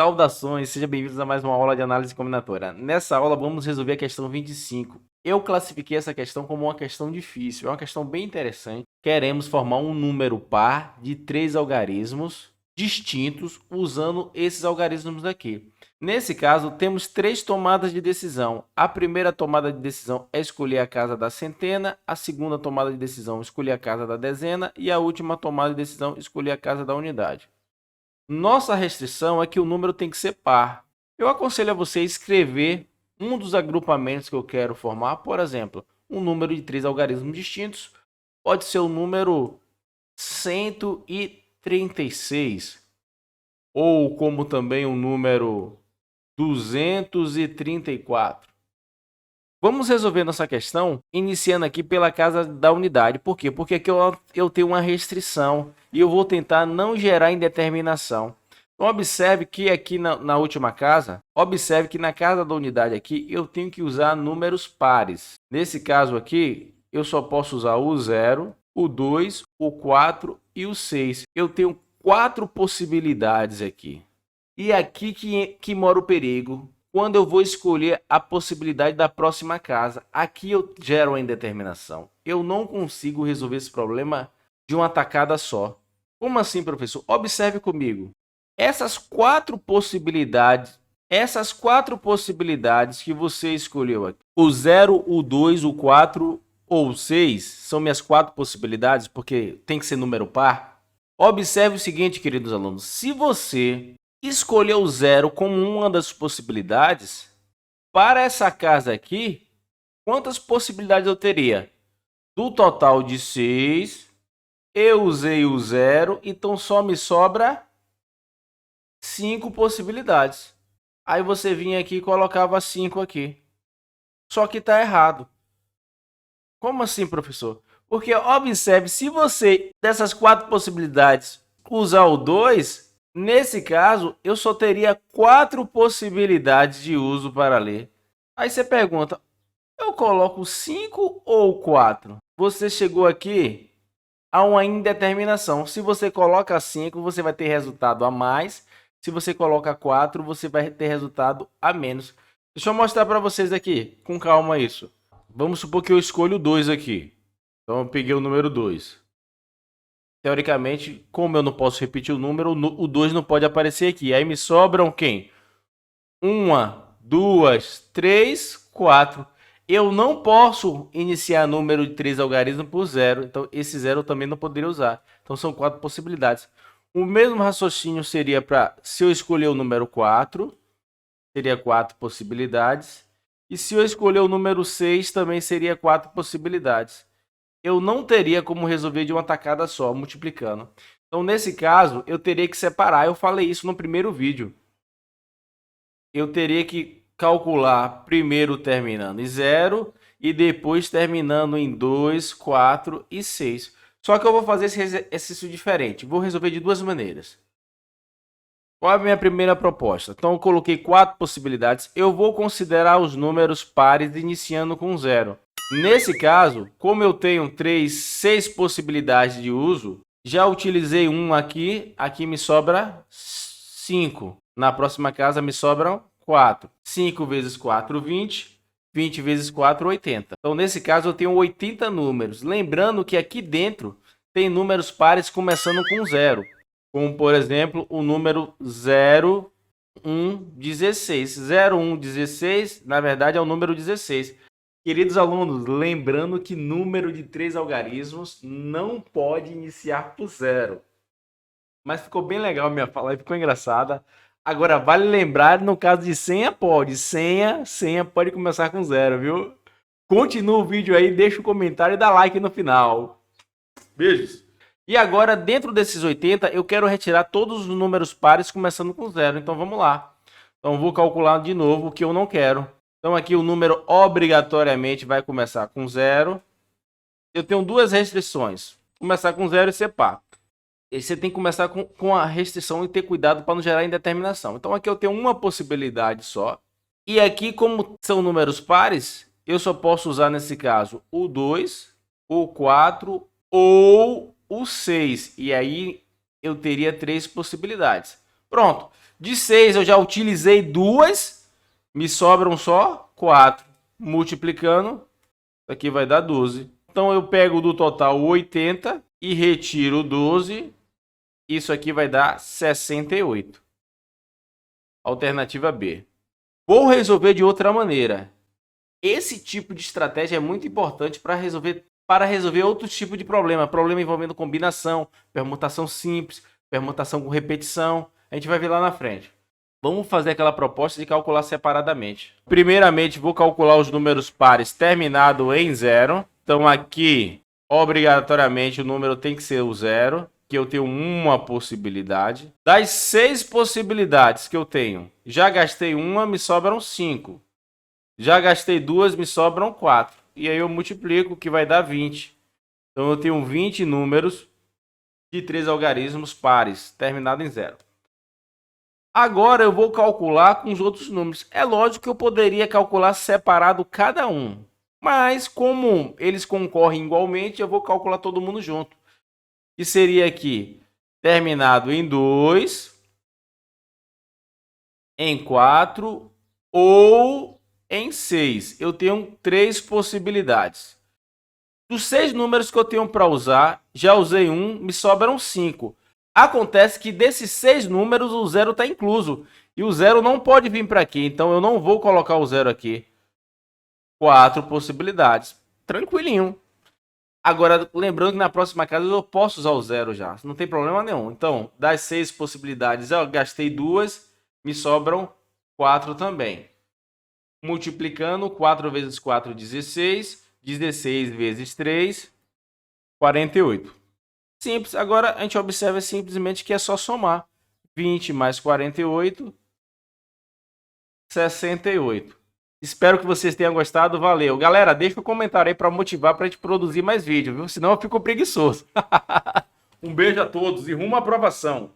Saudações, sejam bem-vindos a mais uma aula de análise combinatória. Nessa aula vamos resolver a questão 25. Eu classifiquei essa questão como uma questão difícil, é uma questão bem interessante. Queremos formar um número par de 3 algarismos distintos usando esses algarismos aqui. Nesse caso, temos 3 tomadas de decisão. A primeira tomada de decisão é escolher a casa da centena, a segunda tomada de decisão é escolher a casa da dezena e a última tomada de decisão é escolher a casa da unidade. Nossa restrição é que o número tem que ser par. Eu aconselho a você escrever um dos agrupamentos que eu quero formar, por exemplo, um número de 3 algarismos distintos, pode ser o número 136, ou como também o número 234. Vamos resolver nossa questão iniciando aqui pela casa da unidade. Por quê? Porque aqui eu tenho uma restrição e eu vou tentar não gerar indeterminação. Então, observe que aqui na última casa, observe que na casa da unidade aqui, eu tenho que usar números pares. Nesse caso aqui, eu só posso usar o 0, o 2, o 4 e o 6. Eu tenho 4 possibilidades aqui. E aqui que mora o perigo. Quando eu vou escolher a possibilidade da próxima casa, aqui eu gero uma indeterminação. Eu não consigo resolver esse problema de uma tacada só. Como assim, professor? Observe comigo. Essas quatro possibilidades que você escolheu aqui, o 0, o 2, o 4 ou o 6, são minhas 4 possibilidades, porque tem que ser número par. Observe o seguinte, queridos alunos, se você escolher o 0 como uma das possibilidades, para essa casa aqui, quantas possibilidades eu teria? Do total de 6, eu usei o 0, então só me sobra 5 possibilidades. Aí você vinha aqui e colocava 5 aqui. Só que está errado. Como assim, professor? Porque observe, se você, dessas 4 possibilidades, usar o 2, nesse caso, eu só teria 4 possibilidades de uso para ler. Aí você pergunta, eu coloco 5 ou 4? Você chegou aqui a uma indeterminação. Se você coloca 5, você vai ter resultado a mais. Se você coloca 4, você vai ter resultado a menos. Deixa eu mostrar para vocês aqui, com calma isso. Vamos supor que eu escolho 2 aqui. Então eu peguei o número 2. Teoricamente, como eu não posso repetir o número, o 2 não pode aparecer aqui. Aí me sobram quem? 1, 2, 3, 4. Eu não posso iniciar número de 3 algarismos por 0. Então, esse 0 eu também não poderia usar. Então, são 4 possibilidades. O mesmo raciocínio seria para, se eu escolher o número 4, seria 4 possibilidades. E se eu escolher o número 6, também seria 4 possibilidades. Eu não teria como resolver de uma tacada só, multiplicando. Então, nesse caso, eu teria que separar. Eu falei isso no primeiro vídeo. Eu teria que calcular primeiro terminando em 0 e depois terminando em 2, 4 e 6. Só que eu vou fazer esse exercício diferente. Vou resolver de duas maneiras. Qual é a minha primeira proposta? Então, eu coloquei 4 possibilidades. Eu vou considerar os números pares iniciando com 0. Nesse caso, como eu tenho 6 possibilidades de uso, já utilizei 1 aqui, aqui me sobra 5. Na próxima casa me sobram 4. 5 vezes 4, 20. 20 vezes 4, 80. Então, nesse caso, eu tenho 80 números. Lembrando que aqui dentro tem números pares começando com 0. Como, por exemplo, o número 0, 1, 16. 0, 1, 16, na verdade, é o número 16. Queridos alunos, lembrando que número de 3 algarismos não pode iniciar por 0. Mas ficou bem legal a minha fala, ficou engraçada. Agora, vale lembrar, no caso de senha, pode. Senha pode começar com 0, viu? Continua o vídeo aí, deixa um comentário e dá like no final. Beijos! E agora, dentro desses 80, eu quero retirar todos os números pares começando com 0. Então, vamos lá. Então, vou calcular de novo o que eu não quero. Então, aqui o número obrigatoriamente vai começar com 0. Eu tenho duas restrições. Começar com 0 e ser par. E você tem que começar com a restrição e ter cuidado para não gerar indeterminação. Então, aqui eu tenho uma possibilidade só. E aqui, como são números pares, eu só posso usar, nesse caso, o 2, o 4 ou o 6. E aí, eu teria 3 possibilidades. Pronto. De 6 eu já utilizei 2, me sobram só 4. Multiplicando, aqui vai dar 12. Então eu pego do total 80 e retiro 12. Isso aqui vai dar 68. Alternativa B. Vou resolver de outra maneira. Esse tipo de estratégia é muito importante para resolver outros tipos de problema. Problema envolvendo combinação, permutação simples, permutação com repetição. A gente vai ver lá na frente. Vamos fazer aquela proposta de calcular separadamente. Primeiramente, vou calcular os números pares terminado em 0. Então aqui, obrigatoriamente, o número tem que ser o 0, que eu tenho uma possibilidade. Das 6 possibilidades que eu tenho, já gastei uma, me sobram 5. Já gastei 2, me sobram 4. E aí eu multiplico, que vai dar 20. Então eu tenho 20 números de 3 algarismos pares, terminado em 0. Agora eu vou calcular com os outros números. É lógico que eu poderia calcular separado cada um. Mas como eles concorrem igualmente, eu vou calcular todo mundo junto. Que seria aqui, terminado em 2, em 4 ou em 6. Eu tenho 3 possibilidades. Dos 6 números que eu tenho para usar, já usei um, me sobram 5. Acontece que desses 6 números, o 0 está incluso. E o 0 não pode vir para aqui, então eu não vou colocar o 0 aqui. 4 possibilidades. Tranquilinho. Agora, lembrando que na próxima casa eu posso usar o 0 já. Não tem problema nenhum. Então, das 6 possibilidades, eu gastei 2, me sobram 4 também. Multiplicando, 4 vezes 4, 16. 16 vezes 3, 48. Simples. Agora a gente observa simplesmente que é só somar. 20 mais 48, 68. Espero que vocês tenham gostado. Valeu. Galera, deixa um comentário aí para motivar para a gente produzir mais vídeo, viu? Senão eu fico preguiçoso. Um beijo a todos e rumo à aprovação.